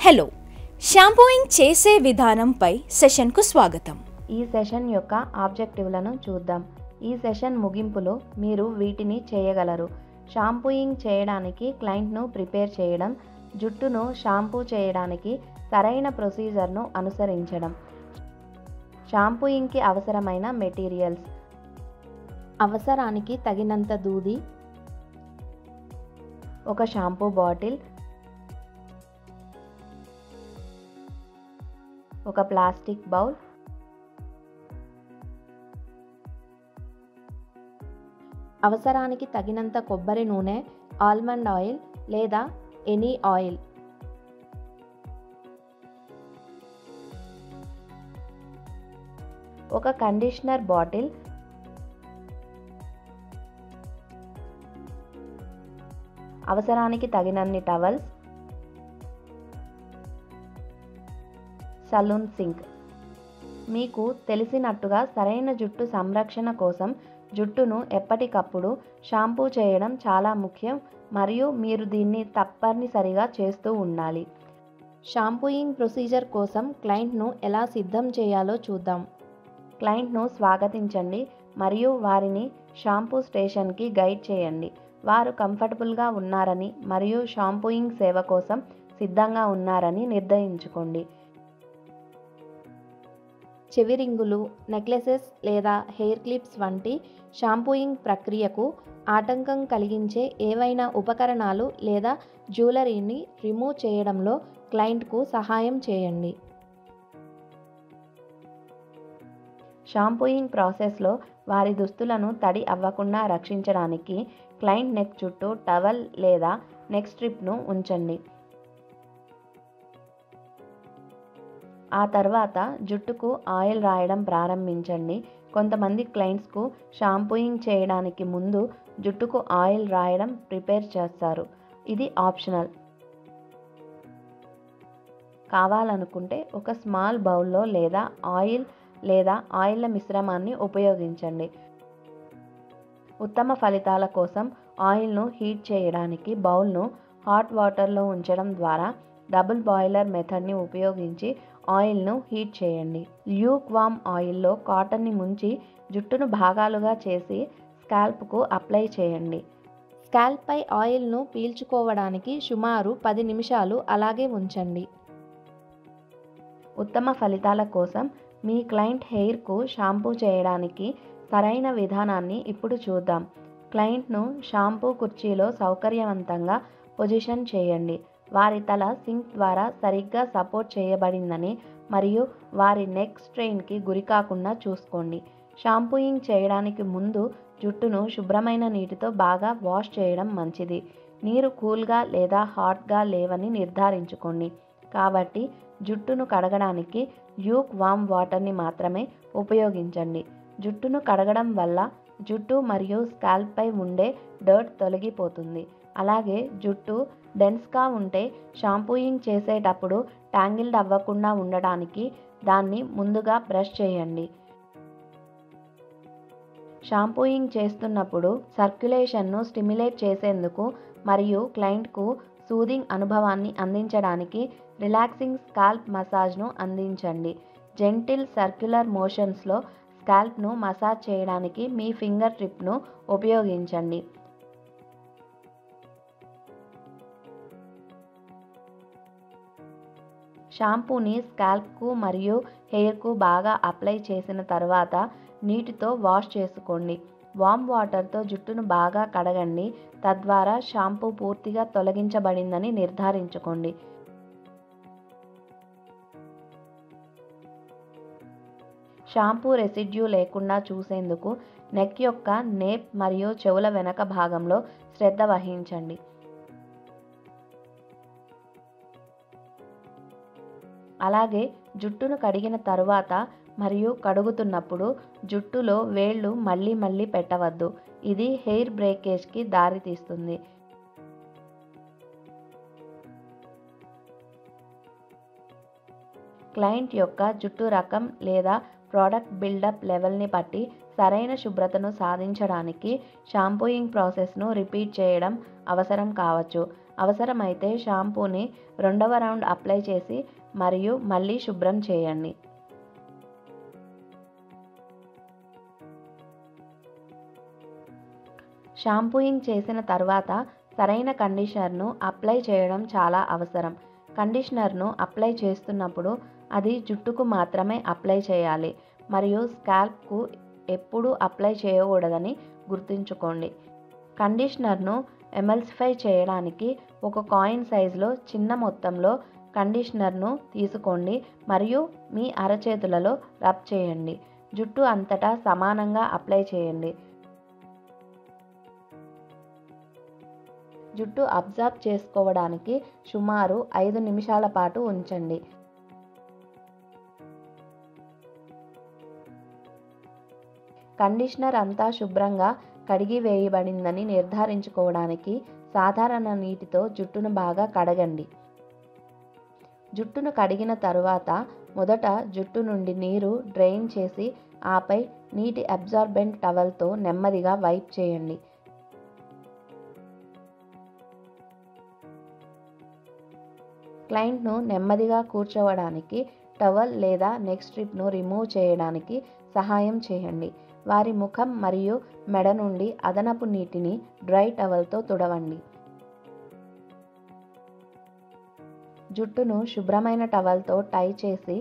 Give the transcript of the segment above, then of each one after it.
Hello, shampooing చేసే విధానంపై సెషన్కు స్వాగతం. ఈ సెషన్ యొక్క ఆబ్జెక్టివ్లను చూద్దాం. ఈ సెషన్ ముగింపులో మీరు వీటిని చేయగలరు: షాంపూయింగ్ చేయడానికి క్లయింట్ను ప్రిపేర్ చేయడం, జుట్టును షాంపూ చేయడానికి సరైన ప్రొసీజర్ను అనుసరించడం, షాంపూయింగ్కి అవసరమైన మెటీరియల్స్, అవసరానికి తగినంత దూది, ఒక షాంపూ బాటిల్, ఒక ప్లాస్టిక్ బౌల్, అవసరానికి తగినంత కొబ్బరి నూనె, ఆల్మండ్ ఆయిల్ లేదా ఎనీ ఆయిల్, ఒక కండిషనర్ బాటిల్, అవసరానికి తగినన్ని టవల్స్, సలూన్ సింక్. మీకు తెలిసినట్టుగా సరైన జుట్టు సంరక్షణ కోసం జుట్టును ఎప్పటికప్పుడు షాంపూ చేయడం చాలా ముఖ్యం మరియు మీరు దీన్ని తప్పనిసరిగా చేస్తూ ఉండాలి. షాంపూయింగ్ ప్రొసీజర్ కోసం క్లయింట్ను ఎలా సిద్ధం చేయాలో చూద్దాం. క్లయింట్ను స్వాగతించండి మరియు వారిని షాంపూ స్టేషన్కి గైడ్ చేయండి. వారు కంఫర్టబుల్గా ఉన్నారని మరియు షాంపూయింగ్ సేవ కోసం సిద్ధంగా ఉన్నారని నిర్ధారించుకోండి. చెవి రింగులు, నెక్లెసెస్ లేదా హెయిర్ క్లిప్స్ వంటి షాంపూయింగ్ ప్రక్రియకు ఆటంకం కలిగించే ఏవైనా ఉపకరణాలు లేదా జ్యువెలరీని రిమూవ్ చేయడంలో క్లయింట్కు సహాయం చేయండి. షాంపూయింగ్ ప్రాసెస్లో వారి దుస్తులను తడి అవ్వకుండా రక్షించడానికి క్లయింట్ నెక్ చుట్టూ టవల్ లేదా నెక్ స్ట్రిప్ను ఉంచండి. ఆ తర్వాత జుట్టుకు ఆయిల్ రాయడం ప్రారంభించండి. కొంతమంది క్లయింట్స్కు షాంపూయింగ్ చేయడానికి ముందు జుట్టుకు ఆయిల్ రాయడం ప్రిపేర్ చేస్తారు. ఇది ఆప్షనల్. కావాలనుకుంటే ఒక స్మాల్ బౌల్లో లేదా ఆయిల్ల మిశ్రమాన్ని ఉపయోగించండి. ఉత్తమ ఫలితాల కోసం ఆయిల్ను హీట్ చేయడానికి బౌల్ను హాట్ వాటర్లో ఉంచడం ద్వారా డబుల్ బాయిలర్ మెథడ్ని ఉపయోగించి ఆయిల్ను హీట్ చేయండి. ల్యూక్ వామ్ ఆయిల్లో కాటన్ని ముంచి జుట్టును భాగాలుగా చేసి స్కాల్ప్కు అప్లై చేయండి. స్కాల్ప్పై ఆయిల్ను పీల్చుకోవడానికి సుమారు 10 నిమిషాలు అలాగే ఉంచండి. ఉత్తమ ఫలితాల కోసం మీ క్లయింట్ హెయిర్కు షాంపూ చేయడానికి సరైన విధానాన్ని ఇప్పుడు చూద్దాం. క్లయింట్ను షాంపూ కుర్చీలో సౌకర్యవంతంగా పొజిషన్ చేయండి. వారి తల సింక్ ద్వారా సరిగ్గా సపోర్ట్ చేయబడిందని మరియు వారి నెక్ స్ట్రెయిన్కి గురికాకుండా చూసుకోండి. షాంపూయింగ్ చేయడానికి ముందు జుట్టును శుభ్రమైన నీటితో బాగా వాష్ చేయడం మంచిది. నీరు కూల్గా లేదా హాట్గా లేవని నిర్ధారించుకోండి. కాబట్టి జుట్టును కడగడానికి ల్యూక్ వామ్ వాటర్ని మాత్రమే ఉపయోగించండి. జుట్టును కడగడం వల్ల జుట్టు మరియు స్కాల్ప్పై ఉండే డర్ట్ తొలగిపోతుంది. అలాగే జుట్టు డెన్స్గా ఉంటే షాంపూయింగ్ చేసేటప్పుడు ట్యాంగిల్డ్ అవ్వకుండా ఉండడానికి దాన్ని ముందుగా బ్రష్ చేయండి. షాంపూయింగ్ చేస్తున్నప్పుడు సర్క్యులేషన్ను స్టిమ్యులేట్ చేసేందుకు మరియు క్లయింట్కు సూదింగ్ అనుభవాన్ని అందించడానికి రిలాక్సింగ్ స్కాల్ప్ మసాజ్ను అందించండి. జెంటిల్ సర్క్యులర్ మోషన్స్లో స్కాల్ప్ను మసాజ్ చేయడానికి మీ ఫింగర్ టిప్ను ఉపయోగించండి. షాంపూని స్కాల్ప్కు మరియు హెయిర్కు బాగా అప్లై చేసిన తర్వాత నీటితో వాష్ చేసుకోండి. వామ్ వాటర్తో జుట్టును బాగా కడగండి. తద్వారా షాంపూ పూర్తిగా తొలగించబడిందని నిర్ధారించుకోండి. షాంపూ రెసిడ్యూ లేకుండా చూసేందుకు నెక్ యొక్క నేప్ మరియు చెవుల వెనక భాగంలో శ్రద్ధ వహించండి. అలాగే జుట్టును కడిగిన తరువాత మరియు కడుగుతున్నప్పుడు జుట్టులో వేళ్లు మళ్ళీ పెట్టవద్దు. ఇది హెయిర్ బ్రేకేజ్కి దారితీస్తుంది. క్లయింట్ యొక్క జుట్టు రకం లేదా ప్రోడక్ట్ బిల్డప్ లెవెల్ని బట్టి సరైన శుభ్రతను సాధించడానికి షాంపూయింగ్ ప్రాసెస్ను రిపీట్ చేయడం అవసరం కావచ్చు. అవసరమైతే షాంపూని రెండవ రౌండ్ అప్లై చేసి మరియు మళ్ళీ శుభ్రం చేయండి. షాంపూయింగ్ చేసిన తర్వాత సరైన కండిషనర్ను అప్లై చేయడం చాలా అవసరం. కండిషనర్ను అప్లై చేస్తున్నప్పుడు అది జుట్టుకు మాత్రమే అప్లై చేయాలి మరియు స్కాల్ప్కు ఎప్పుడూ అప్లై చేయకూడదని గుర్తుంచుకోండి. కండిషనర్ను ఎమల్సిఫై చేయడానికి ఒక కాయిన్ సైజులో చిన్న మొత్తంలో కండిషనర్ను తీసుకోండి మరియు మీ అరచేతులలో రబ్ చేయండి. జుట్టు అంతటా సమానంగా అప్లై చేయండి. జుట్టు అబ్జర్వ్ చేసుకోవడానికి సుమారు 5 నిమిషాల పాటు ఉంచండి. కండిషనర్ అంతా శుభ్రంగా కడిగి వేయబడిందని నిర్ధారించుకోవడానికి సాధారణ నీటితో జుట్టును బాగా కడగండి. జుట్టును కడిగిన తరువాత మొదట జుట్టు నుండి నీరు డ్రైన్ చేసి ఆపై నీటి అబ్జార్బెంట్ టవల్తో నెమ్మదిగా వైప్ చేయండి. క్లయింట్ను నెమ్మదిగా కూర్చోవడానికి టవల్ లేదా నెక్ స్ట్రిప్ను రిమూవ్ చేయడానికి సహాయం చేయండి. వారి ముఖం మరియు మెడ నుండి అదనపు నీటిని డ్రై టవల్తో తుడవండి. జుట్టును శుభ్రమైన టవల్తో టై చేసి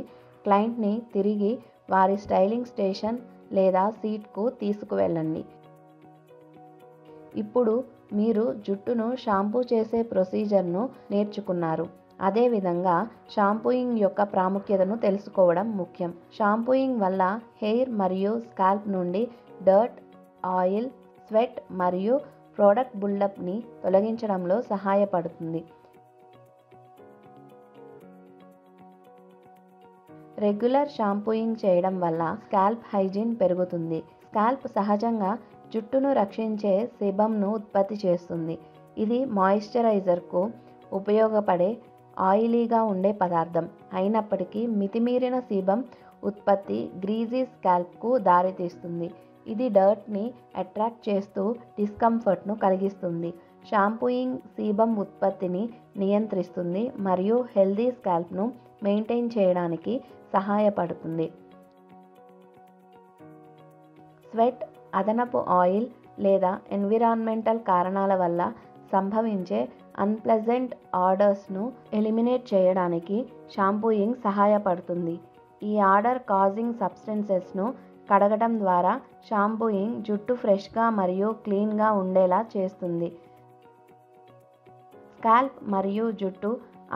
క్లయింట్ని తిరిగి వారి స్టైలింగ్ స్టేషన్ లేదా సీట్కు తీసుకువెళ్ళండి. ఇప్పుడు మీరు జుట్టును షాంపూ చేసే ప్రొసీజర్ను నేర్చుకున్నారు. అదేవిధంగా షాంపూయింగ్ యొక్క ప్రాముఖ్యతను తెలుసుకోవడం ముఖ్యం. షాంపూయింగ్ వల్ల హెయిర్ మరియు స్కాల్ప్ నుండి డర్ట్, ఆయిల్, స్వెట్ మరియు ప్రోడక్ట్ బుల్డప్ని తొలగించడంలో సహాయపడుతుంది. రెగ్యులర్ షాంపూయింగ్ చేయడం వల్ల స్కాల్ప్ హైజీన్ పెరుగుతుంది. స్కాల్ప్ సహజంగా జుట్టును రక్షించే sebumను ఉత్పత్తి చేస్తుంది. ఇది మాయిశ్చరైజర్కు ఉపయోగపడే ఆయిలీగా ఉండే పదార్థం అయినప్పటికీ మితిమీరిన sebum ఉత్పత్తి గ్రీజీ స్కాల్ప్కు దారితీస్తుంది. ఇది డర్ట్ని అట్రాక్ట్ చేస్తూ డిస్కంఫర్ట్ను కలిగిస్తుంది. షాంపూయింగ్ sebum ఉత్పత్తిని నియంత్రిస్తుంది మరియు హెల్దీ స్కాల్ప్ను మెయింటైన్ చేయడానికి సహాయపడుతుంది. స్వెట్, అదనపు ఆయిల్ లేదా ఎన్విరాన్మెంటల్ కారణాల వల్ల సంభవించే అన్ప్లెజెంట్ ఆర్డర్స్ను ఎలిమినేట్ చేయడానికి షాంపూయింగ్ సహాయపడుతుంది. ఈ ఆర్డర్ కాజింగ్ సబ్స్టెన్సెస్ను కడగడం ద్వారా షాంపూయింగ్ జుట్టు ఫ్రెష్గా మరియు క్లీన్గా ఉండేలా చేస్తుంది. స్కాల్ప్ మరియు జుట్టు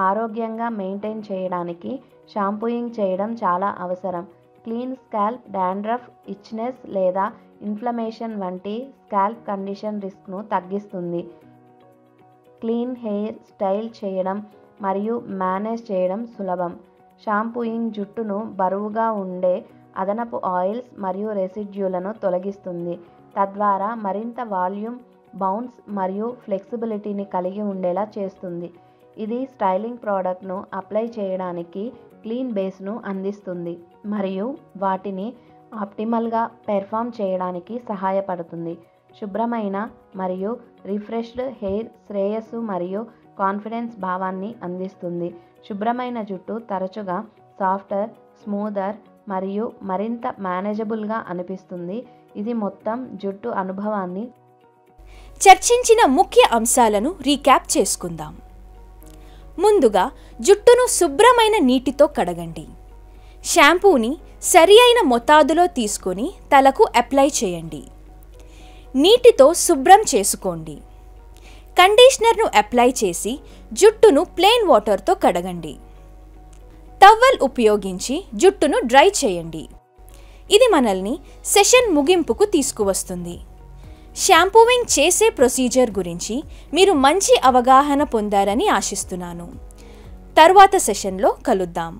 ఆరోగ్యంగా మెయింటైన్ చేయడానికి షాంపూయింగ్ చేయడం చాలా అవసరం. క్లీన్ స్కాల్ప్ డాండ్రఫ్, ఇచ్నెస్ లేదా ఇన్ఫ్లమేషన్ వంటి స్కాల్ప్ కండిషన్ రిస్క్ను తగ్గిస్తుంది. క్లీన్ హెయిర్ స్టైల్ చేయడం మరియు మేనేజ్ చేయడం సులభం. షాంపూయింగ్ జుట్టును బరువుగా ఉండే అదనపు ఆయిల్స్ మరియు రెసిడ్యూలను తొలగిస్తుంది, తద్వారా మరింత వాల్యూమ్, బౌన్స్ మరియు ఫ్లెక్సిబిలిటీని కలిగి ఉండేలా చేస్తుంది. ఇది స్టైలింగ్ ప్రోడక్ట్ను అప్లై చేయడానికి క్లీన్ బేస్ను అందిస్తుంది మరియు వాటిని ఆప్టిమల్గా పెర్ఫామ్ చేయడానికి సహాయపడుతుంది. శుభ్రమైన మరియు రిఫ్రెష్డ్ హెయిర్ శ్రేయస్సు మరియు కాన్ఫిడెన్స్ భావాన్ని అందిస్తుంది. శుభ్రమైన జుట్టు తరచుగా సాఫ్టర్, స్మూదర్ మరియు మరింత మేనేజబుల్గా అనిపిస్తుంది. ఇది మొత్తం జుట్టు అనుభవాన్ని చర్చించిన ముఖ్య అంశాలను రీక్యాప్ చేసుకుందాం. ముందుగా జుట్టును శుభ్రమైన నీటితో కడగండి. షాంపూని సరి అయిన మోతాదులో తీసుకొని తలకు అప్లై చేయండి. నీటితో శుభ్రం చేసుకోండి. కండిషనర్ను అప్లై చేసి జుట్టును ప్లెయిన్ వాటర్తో కడగండి. టవల్ ఉపయోగించి జుట్టును డ్రై చేయండి. ఇది మనల్ని సెషన్ ముగింపుకు తీసుకువస్తుంది. షాంపూయింగ్ చేసే ప్రొసీజర్ గురించి మీరు మంచి అవగాహన పొందారని ఆశిస్తున్నాను. తర్వాత సెషన్లో కలుద్దాం.